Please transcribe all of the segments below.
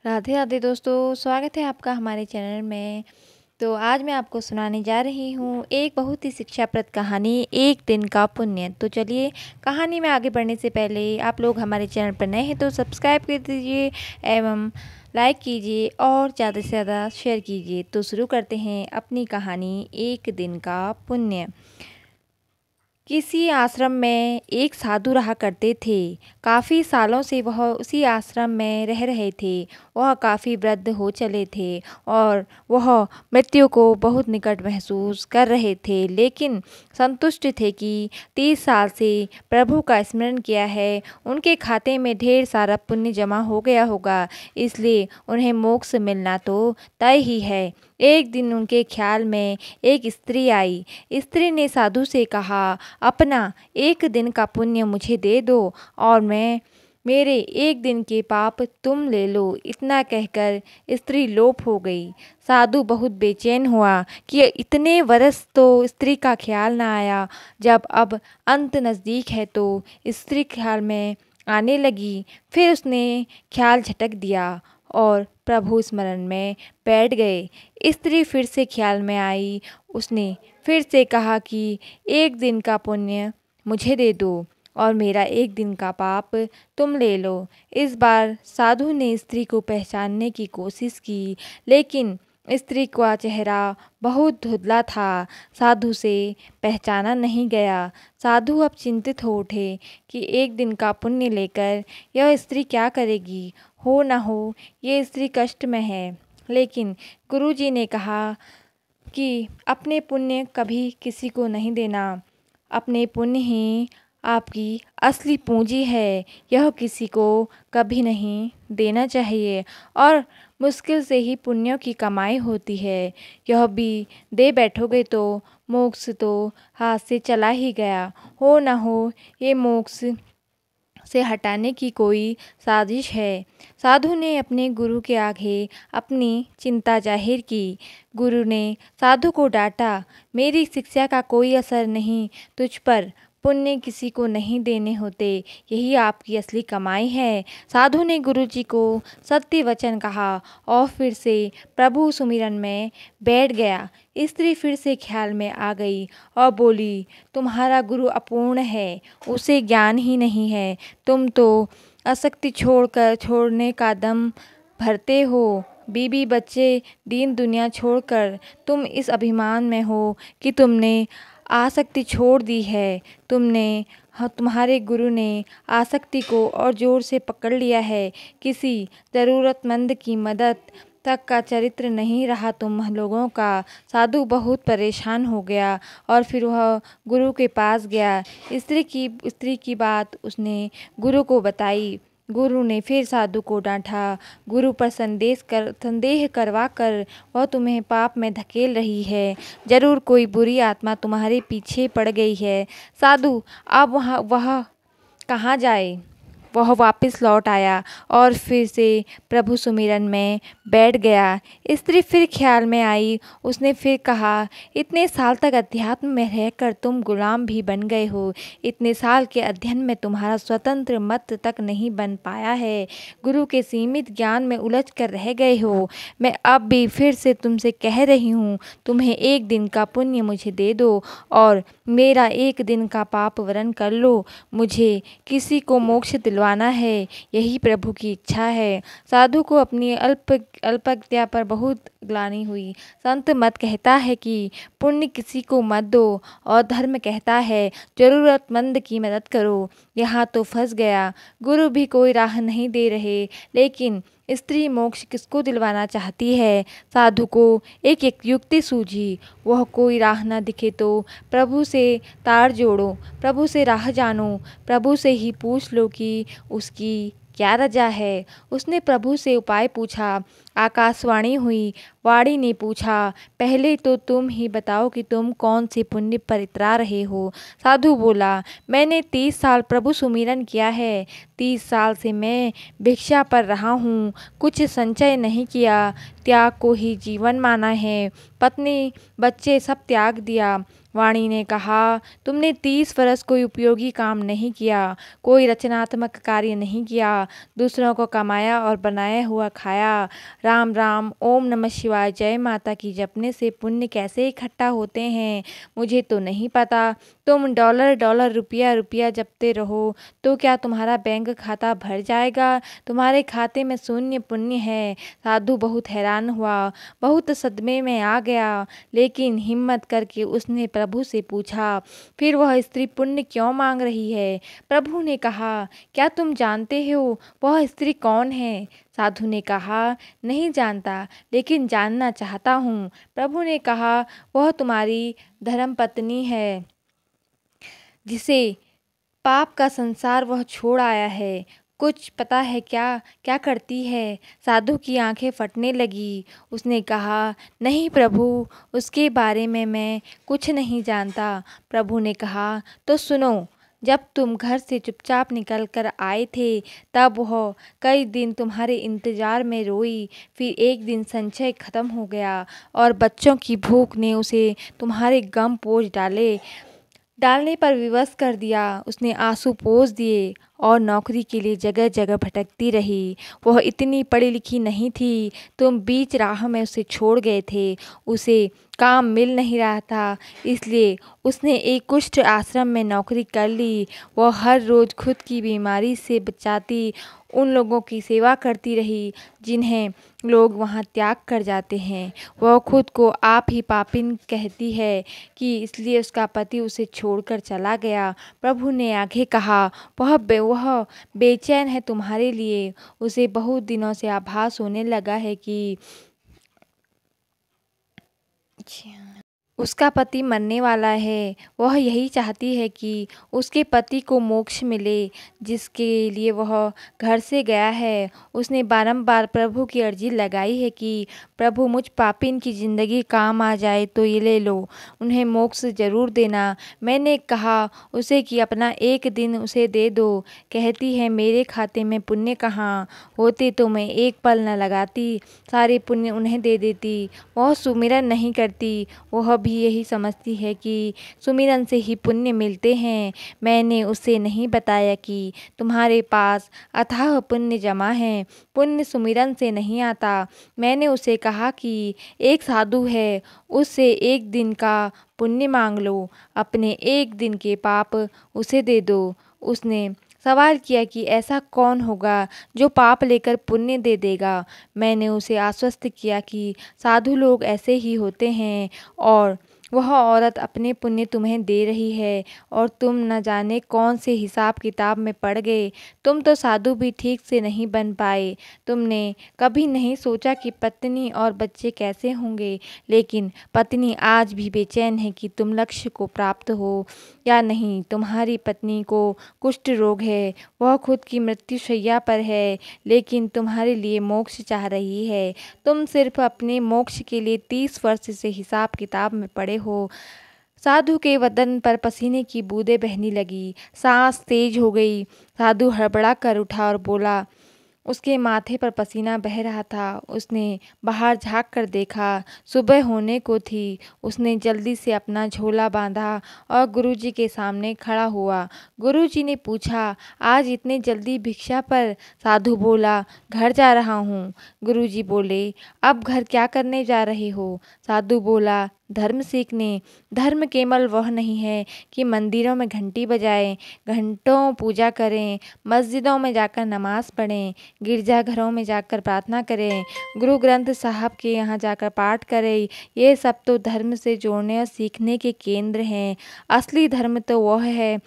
राधे राधे दोस्तों, स्वागत है आपका हमारे चैनल में। तो आज मैं आपको सुनाने जा रही हूँ एक बहुत ही शिक्षाप्रद कहानी, एक दिन का पुण्य। तो चलिए, कहानी में आगे बढ़ने से पहले आप लोग हमारे चैनल पर नए हैं तो सब्सक्राइब कर दीजिए एवं लाइक कीजिए और ज़्यादा से ज़्यादा शेयर कीजिए। तो शुरू करते हैं अपनी कहानी, एक दिन का पुण्य। किसी आश्रम में एक साधु रहा करते थे। काफ़ी सालों से वह उसी आश्रम में रह रहे थे। वह काफ़ी वृद्ध हो चले थे और वह मृत्यु को बहुत निकट महसूस कर रहे थे, लेकिन संतुष्ट थे कि 30 साल से प्रभु का स्मरण किया है, उनके खाते में ढेर सारा पुण्य जमा हो गया होगा, इसलिए उन्हें मोक्ष मिलना तो तय ही है। एक दिन उनके ख्याल में एक स्त्री आई। स्त्री ने साधु से कहा, अपना एक दिन का पुण्य मुझे दे दो और मेरे एक दिन के पाप तुम ले लो। इतना कहकर स्त्री लोप हो गई। साधु बहुत बेचैन हुआ कि इतने वर्ष तो स्त्री का ख्याल न आया। जब अब अंत नज़दीक है तो स्त्री ख्याल में आने लगी। फिर उसने ख्याल झटक दिया और प्रभु स्मरण में बैठ गए। स्त्री फिर से ख्याल में आई। उसने फिर से कहा कि एक दिन का पुण्य मुझे दे दो और मेरा एक दिन का पाप तुम ले लो। इस बार साधु ने स्त्री को पहचानने की कोशिश की, लेकिन स्त्री का चेहरा बहुत धुंधला था, साधु से पहचाना नहीं गया। साधु अब चिंतित हो उठे कि एक दिन का पुण्य लेकर यह स्त्री क्या करेगी। हो न हो ये स्त्री कष्ट में है। लेकिन गुरुजी ने कहा कि अपने पुण्य कभी किसी को नहीं देना। अपने पुण्य ही आपकी असली पूंजी है, यह किसी को कभी नहीं देना चाहिए और मुश्किल से ही पुण्यों की कमाई होती है। यह भी दे बैठोगे तो मोक्ष तो हाथ से चला ही गया। हो न हो ये मोक्ष से हटाने की कोई साजिश है। साधु ने अपने गुरु के आगे अपनी चिंता जाहिर की। गुरु ने साधु को डांटा, मेरी शिक्षा का कोई असर नहीं तुझ पर। पुण्य किसी को नहीं देने होते, यही आपकी असली कमाई है। साधु ने गुरुजी को सत्य वचन कहा और फिर से प्रभु सुमिरन में बैठ गया। स्त्री फिर से ख्याल में आ गई और बोली, तुम्हारा गुरु अपूर्ण है, उसे ज्ञान ही नहीं है। तुम तो आसक्ति छोड़ने का दम भरते हो। बीबी बच्चे दीन दुनिया छोड़कर तुम इस अभिमान में हो कि तुमने आसक्ति छोड़ दी है। तुम्हारे गुरु ने आसक्ति को और जोर से पकड़ लिया है। किसी ज़रूरतमंद की मदद तक का चरित्र नहीं रहा तुम लोगों का। साधु बहुत परेशान हो गया और फिर वह गुरु के पास गया। स्त्री की बात उसने गुरु को बताई। गुरु ने फिर साधु को डांटा। गुरु पर संदेह करवा कर वह तुम्हें पाप में धकेल रही है। जरूर कोई बुरी आत्मा तुम्हारे पीछे पड़ गई है। साधु अब वह कहाँ जाए। वह वापस लौट आया और फिर से प्रभु सुमिरन में बैठ गया। स्त्री फिर ख्याल में आई। उसने फिर कहा, इतने साल तक अध्यात्म में रहकर तुम गुलाम भी बन गए हो। इतने साल के अध्ययन में तुम्हारा स्वतंत्र मत तक नहीं बन पाया है। गुरु के सीमित ज्ञान में उलझ कर रह गए हो। मैं अब भी फिर से तुमसे कह रही हूँ, तुम्हें एक दिन का पुण्य मुझे दे दो और मेरा एक दिन का पाप वरण कर लो। मुझे किसी को मोक्ष दिलवाना है, यही प्रभु की इच्छा है। साधु को अपनी अल्पज्ञता पर बहुत ग्लानि हुई। संत मत कहता है कि पुण्य किसी को मत दो और धर्म कहता है जरूरतमंद की मदद करो। यहाँ तो फंस गया। गुरु भी कोई राह नहीं दे रहे, लेकिन स्त्री मोक्ष किसको दिलवाना चाहती है। साधु को एक युक्ति सूझी। वह कोई राह न दिखे तो प्रभु से तार जोड़ो, प्रभु से राह जानो, प्रभु से ही पूछ लो कि उसकी क्या रजा है। उसने प्रभु से उपाय पूछा। आकाशवाणी हुई, वाणी ने पूछा, पहले तो तुम ही बताओ कि तुम कौन से पुण्य पर इतरा रहे हो। साधु बोला, मैंने 30 साल प्रभु सुमिरन किया है। 30 साल से मैं भिक्षा पर रहा हूँ, कुछ संचय नहीं किया, त्याग को ही जीवन माना है। पत्नी बच्चे सब त्याग दिया। वाणी ने कहा, तुमने 30 वर्ष कोई उपयोगी काम नहीं किया, कोई रचनात्मक कार्य नहीं किया, दूसरों को कमाया और बनाया हुआ खाया। राम राम, ओम नमः शिवाय, जय माता की जपने से पुण्य कैसे इकट्ठा होते हैं मुझे तो नहीं पता। तुम डॉलर डॉलर रुपया रुपया जपते रहो तो क्या तुम्हारा बैंक खाता भर जाएगा? तुम्हारे खाते में शून्य पुण्य है। साधु बहुत हैरान हुआ, बहुत सदमे में आ गया, लेकिन हिम्मत करके उसने प्रभु से पूछा, फिर वह स्त्री पुण्य क्यों मांग रही है? प्रभु ने कहा, क्या तुम जानते हो वह स्त्री कौन है? साधु ने कहा, नहीं जानता, लेकिन जानना चाहता हूँ। प्रभु ने कहा, वह तुम्हारी धर्मपत्नी है, जिसे पाप का संसार वह छोड़ आया है। कुछ पता है क्या क्या करती है? साधु की आंखें फटने लगी। उसने कहा, नहीं प्रभु, उसके बारे में मैं कुछ नहीं जानता। प्रभु ने कहा, तो सुनो, जब तुम घर से चुपचाप निकल कर आए थे तब वह कई दिन तुम्हारे इंतजार में रोई। फिर एक दिन संचय खत्म हो गया और बच्चों की भूख ने उसे तुम्हारे गम पोंछ डालने पर विवश कर दिया। उसने आंसू पोंछ दिए और नौकरी के लिए जगह जगह भटकती रही। वह इतनी पढ़ी लिखी नहीं थी, तुम बीच राह में उसे छोड़ गए थे। उसे काम मिल नहीं रहा था, इसलिए उसने एक कुष्ठ आश्रम में नौकरी कर ली। वह हर रोज़ खुद की बीमारी से बचाती उन लोगों की सेवा करती रही जिन्हें लोग वहाँ त्याग कर जाते हैं। वह खुद को आप ही पापिन कहती है कि इसलिए उसका पति उसे छोड़कर चला गया। प्रभु ने आगे कहा, वह बेचैन है तुम्हारे लिए। उसे बहुत दिनों से आभास होने लगा है कि उसका पति मरने वाला है। वह यही चाहती है कि उसके पति को मोक्ष मिले, जिसके लिए वह घर से गया है। उसने बारंबार प्रभु की अर्जी लगाई है कि प्रभु, मुझ पापिन की ज़िंदगी काम आ जाए तो ये ले लो, उन्हें मोक्ष ज़रूर देना। मैंने कहा उसे कि अपना एक दिन उसे दे दो। कहती है, मेरे खाते में पुण्य कहाँ होते तो मैं एक पल न लगाती, सारे पुण्य उन्हें दे देती। वह सुमिरन नहीं करती, वह भी यही समझती है कि सुमिरन से ही पुण्य मिलते हैं। मैंने उसे नहीं बताया कि तुम्हारे पास अथाह पुण्य जमा है, पुण्य सुमिरन से नहीं आता। मैंने उसे कहा कि एक साधु है, उससे एक दिन का पुण्य मांग लो, अपने एक दिन के पाप उसे दे दो। उसने सवाल किया कि ऐसा कौन होगा जो पाप लेकर पुण्य दे देगा। मैंने उसे आश्वस्त किया कि साधु लोग ऐसे ही होते हैं और वह औरत अपने पुण्य तुम्हें दे रही है और तुम न जाने कौन से हिसाब किताब में पड़ गए। तुम तो साधु भी ठीक से नहीं बन पाए। तुमने कभी नहीं सोचा कि पत्नी और बच्चे कैसे होंगे, लेकिन पत्नी आज भी बेचैन है कि तुम लक्ष्य को प्राप्त हो या नहीं। तुम्हारी पत्नी को कुष्ठ रोग है, वह खुद की मृत्युशैया पर है, लेकिन तुम्हारे लिए मोक्ष चाह रही है। तुम सिर्फ अपने मोक्ष के लिए 30 वर्ष से हिसाब किताब में पड़े हो। साधु के बदन पर पसीने की बूंदें बहने लगी, सांस तेज हो गई। साधु हड़बड़ा कर उठा और बोला, उसके माथे पर पसीना बह रहा था। उसने बाहर झांक कर देखा, सुबह होने को थी। उसने जल्दी से अपना झोला बांधा और गुरुजी के सामने खड़ा हुआ। गुरुजी ने पूछा, आज इतने जल्दी भिक्षा पर? साधु बोला, घर जा रहा हूँ। गुरुजी बोले, अब घर क्या करने जा रहे हो? साधु बोला, धर्म सीखने। धर्म केवल वह नहीं है कि मंदिरों में घंटी बजाएं, घंटों पूजा करें, मस्जिदों में जाकर नमाज पढ़ें, गिरजाघरों में जाकर प्रार्थना करें, गुरु ग्रंथ साहब के यहाँ जाकर पाठ करें। ये सब तो धर्म से जोड़ने और सीखने के केंद्र हैं। असली धर्म तो वह है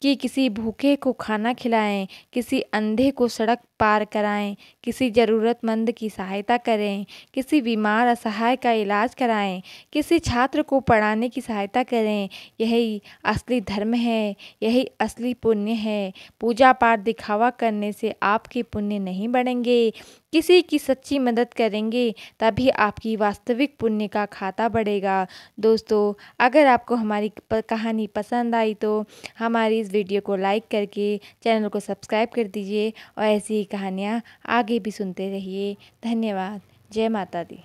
कि किसी भूखे को खाना खिलाएं, किसी अंधे को सड़क पार कराएं, किसी ज़रूरतमंद की सहायता करें, किसी बीमार असहाय का इलाज कराएं, किसी छात्र को पढ़ाने की सहायता करें। यही असली धर्म है, यही असली पुण्य है। पूजा पाठ दिखावा करने से आपके पुण्य नहीं बढ़ेंगे। किसी की सच्ची मदद करेंगे तभी आपकी वास्तविक पुण्य का खाता बढ़ेगा। दोस्तों, अगर आपको हमारी कहानी पसंद आई तो हमारी इस वीडियो को लाइक करके चैनल को सब्सक्राइब कर दीजिए और ऐसी ही कहानियाँ आगे भी सुनते रहिए। धन्यवाद। जय माता दी।